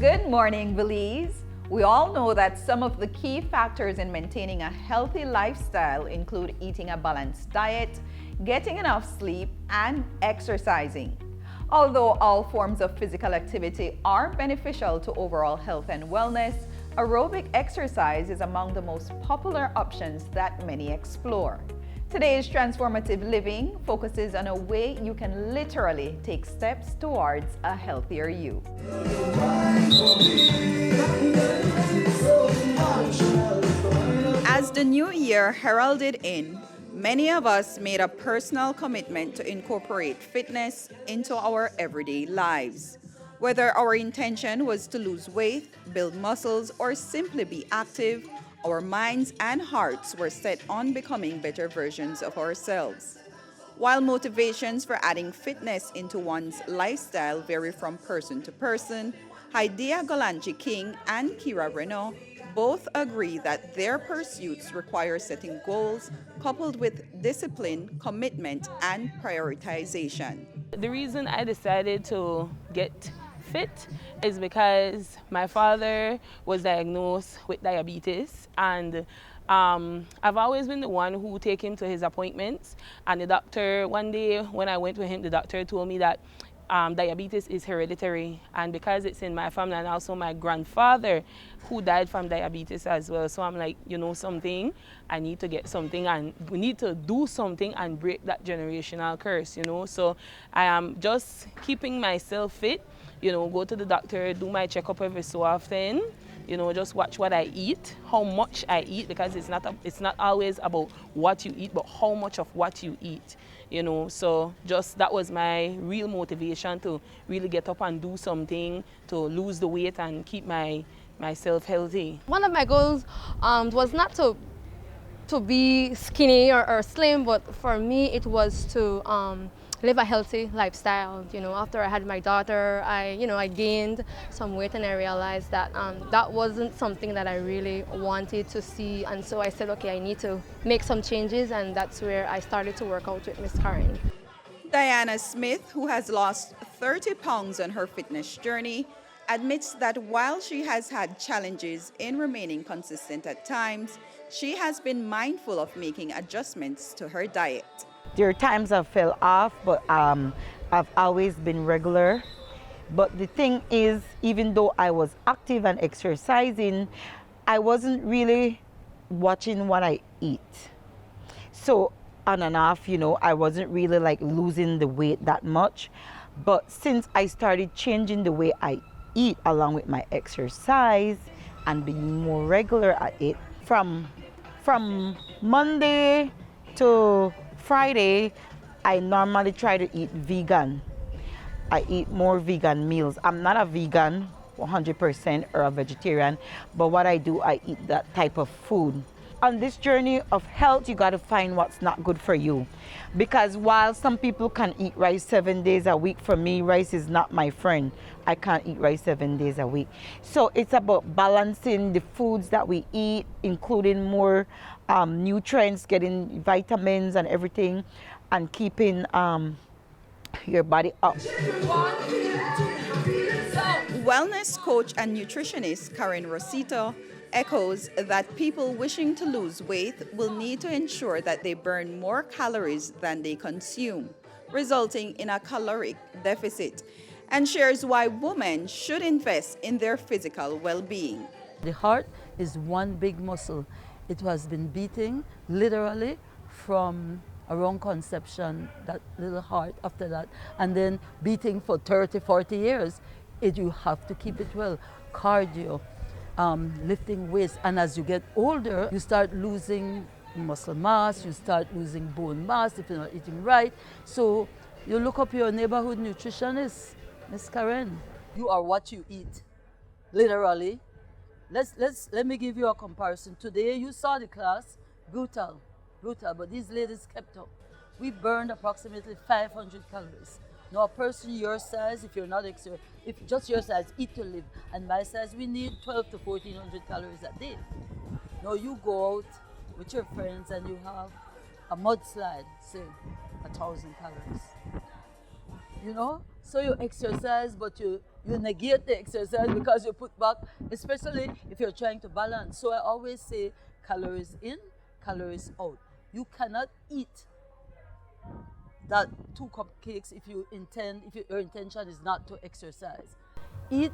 Good morning, Belize. We all know that some of the key factors in maintaining a healthy lifestyle include eating a balanced diet, getting enough sleep, and exercising. Although all forms of physical activity are beneficial to overall health and wellness, aerobic exercise is among the most popular options that many explore. Today's Transformative Living focuses on a way you can literally take steps towards a healthier you. As the new year heralded in, many of us made a personal commitment to incorporate fitness into our everyday lives. Whether our intention was to lose weight, build muscles, or simply be active, our minds and hearts were set on becoming better versions of ourselves. While motivations for adding fitness into one's lifestyle vary from person to person, Hidea Golanji-King and Kira Renault both agree that their pursuits require setting goals coupled with discipline, commitment, and prioritization. The reason I decided to get fit is because my father was diagnosed with diabetes, and I've always been the one who take him to his appointments. And the doctor, one day when I went with him, the doctor told me that diabetes is hereditary, and because it's in my family, and also my grandfather who died from diabetes as well. So I'm like, you know something, I need to get something, and we need to do something and break that generational curse, you know. So I am just keeping myself fit, you know, go to the doctor, do my checkup every so often, you know, just watch what I eat, how much I eat, because it's not always about what you eat, but how much of what you eat, you know. So just that was my real motivation to really get up and do something to lose the weight and keep myself healthy. One of my goals was not to be skinny or slim, but for me it was to live a healthy lifestyle. You know, after I had my daughter, I gained some weight, and I realized that that wasn't something that I really wanted to see. And so I said, okay, I need to make some changes, and that's where I started to work out with Miss Karen. Diana Smith, who has lost 30 pounds on her fitness journey, admits that while she has had challenges in remaining consistent at times, she has been mindful of making adjustments to her diet. There are times I fell off, but I've always been regular. But the thing is, even though I was active and exercising, I wasn't really watching what I eat. So on and off, you know, I wasn't really like losing the weight that much. But since I started changing the way I eat along with my exercise and being more regular at it, from Monday to Friday, I normally try to eat vegan. I eat more vegan meals. I'm not a vegan 100% or a vegetarian, but what I do, I eat that type of food. On this journey of health, you got to find what's not good for you. Because while some people can eat rice 7 days a week, for me, rice is not my friend. I can't eat rice 7 days a week. So it's about balancing the foods that we eat, including more nutrients, getting vitamins and everything, and keeping your body up. Wellness coach and nutritionist Karen Rosito echoes that people wishing to lose weight will need to ensure that they burn more calories than they consume, resulting in a caloric deficit, and shares why women should invest in their physical well-being. The heart is one big muscle. It has been beating literally from around conception, that little heart after that, and then beating for 30, 40 years. You have to keep it well. Cardio, lifting weights, and as you get older, you start losing muscle mass, you start losing bone mass if you're not eating right. So you look up your neighborhood nutritionist, Miss Karen. You are what you eat, literally. Let me give you a comparison. Today you saw the class, brutal, but these ladies kept up. We burned approximately 500 calories. Now a person your size, if you're not if just your size, eat to live, and my size, we need 12 to 1400 calories a day. Now you go out with your friends and you have a mudslide, say 1,000 calories. You know, so you exercise, but you you negate the exercise because you put back, especially if you're trying to balance. So I always say calories in, calories out. You cannot eat that 2 cupcakes if your intention is not to exercise. Eat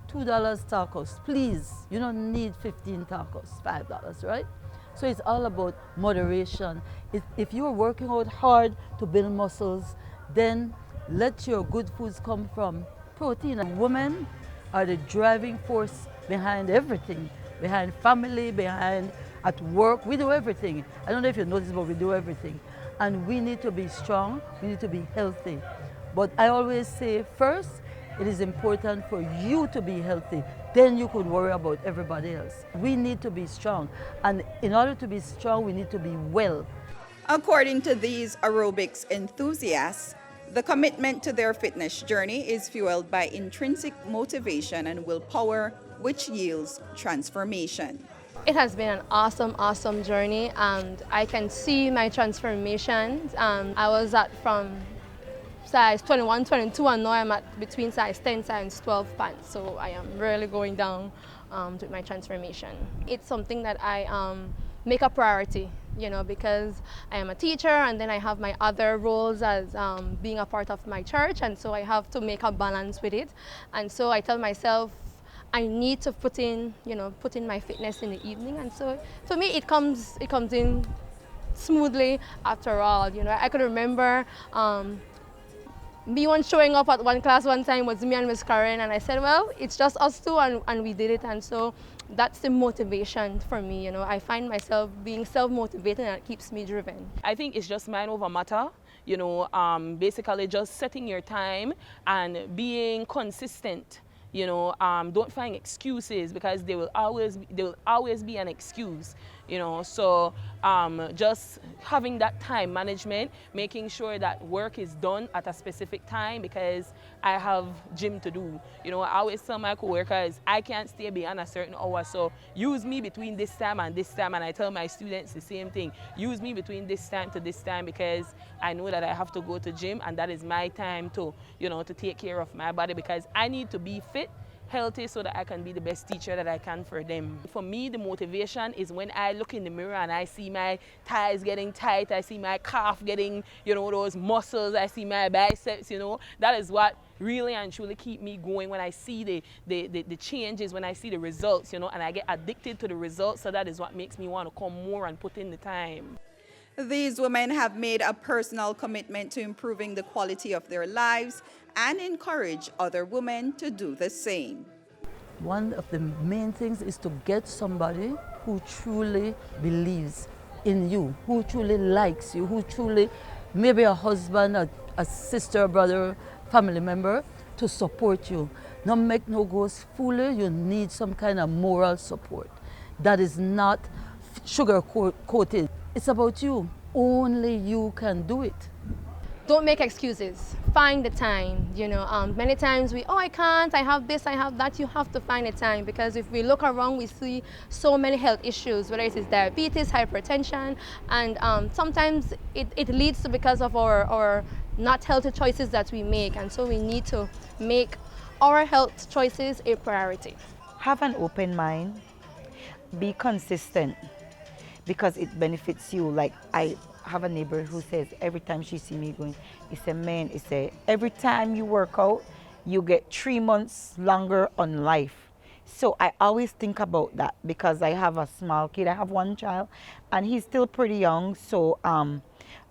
$2 tacos, please. You don't need 15 tacos, $5, right? So it's all about moderation. If you're working out hard to build muscles, then let your good foods come from protein. And women are the driving force behind everything, behind family, behind at work. We do everything. I don't know if you notice, but we do everything. And we need to be strong, we need to be healthy. But I always say first, it is important for you to be healthy. Then you could worry about everybody else. We need to be strong. And in order to be strong, we need to be well. According to these aerobics enthusiasts, the commitment to their fitness journey is fueled by intrinsic motivation and willpower, which yields transformation. It has been an awesome journey, and I can see my transformation. I was from size 21, 22, and now I'm at between size 10, size 12 pants. So I am really going down with my transformation. It's something that I make a priority, because I am a teacher, and then I have my other roles as being a part of my church, and so I have to make a balance with it. And so I tell myself, I need to put in my fitness in the evening, and so for me it comes in smoothly after all. I could remember me showing up at one class one time was me and Miss Karen, and I said, well, it's just us two, and we did it, and so that's the motivation for me. I find myself being self-motivated, and it keeps me driven. I think it's just mind over matter. Basically just setting your time and being consistent. Don't find excuses, because there will always be an excuse. So just having that time management, making sure that work is done at a specific time, because I have gym to do. I always tell my coworkers, I can't stay beyond a certain hour, so use me between this time, and I tell my students the same thing. Use me between this time to this time, because I know that I have to go to gym, and that is my time to take care of my body, because I need to be fit, healthy, so that I can be the best teacher that I can for them. For me, the motivation is when I look in the mirror and I see my thighs getting tight, I see my calf getting, those muscles, I see my biceps, that is what really and truly keep me going, when I see the changes, when I see the results, and I get addicted to the results. So that is what makes me want to come more and put in the time. These women have made a personal commitment to improving the quality of their lives and encourage other women to do the same. One of the main things is to get somebody who truly believes in you, who truly likes you, who truly, maybe a husband, a sister, a brother, family member, to support you. Not make no goes fooler. You need some kind of moral support that is not sugar coated. It's about you. Only you can do it. Don't make excuses. Find the time. Many times I can't, I have this, I have that. You have to find the time, because if we look around, we see so many health issues, whether it is diabetes, hypertension, and sometimes it leads to because of our not healthy choices that we make, and so we need to make our health choices a priority. Have an open mind. Be consistent, because it benefits you. Like, I have a neighbor who says every time she sees me going, every time you work out, you get 3 months longer on life. So I always think about that, because I have a small kid. I have one child, and he's still pretty young. So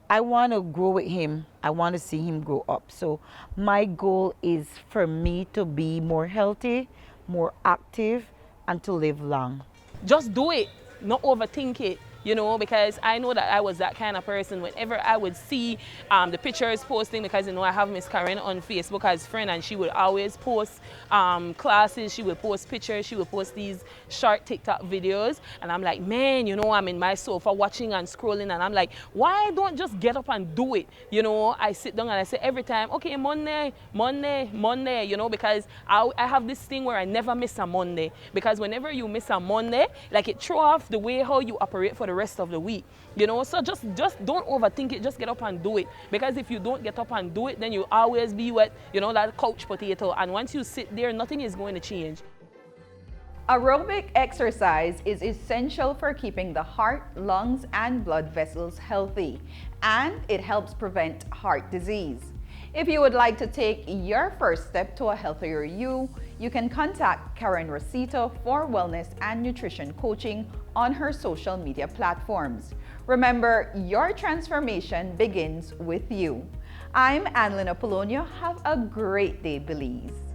I want to grow with him. I want to see him grow up. So my goal is for me to be more healthy, more active, and to live long. Just do it, not overthink it. Because I know that I was that kind of person. Whenever I would see the pictures posting, because I have Miss Karen on Facebook as friend, and she would always post classes, she would post pictures, she would post these short TikTok videos, and I'm like, man, I'm in my sofa watching and scrolling, and I'm like, why don't just get up and do it? I sit down and I say every time, okay, Monday, because I have this thing where I never miss a Monday, because whenever you miss a Monday, like, it throw off the way how you operate for the the rest of the week. You know, so just don't overthink it, just get up and do it. Because if you don't get up and do it, then you always be what, you know, that couch potato. And once you sit there, nothing is going to change. Aerobic exercise is essential for keeping the heart, lungs, and blood vessels healthy, and it helps prevent heart disease. If you would like to take your first step to a healthier you, you can contact Karen Rosita for wellness and nutrition coaching on her social media platforms. Remember, your transformation begins with you. I'm Annlyn Apolonio. Have a great day, Belize.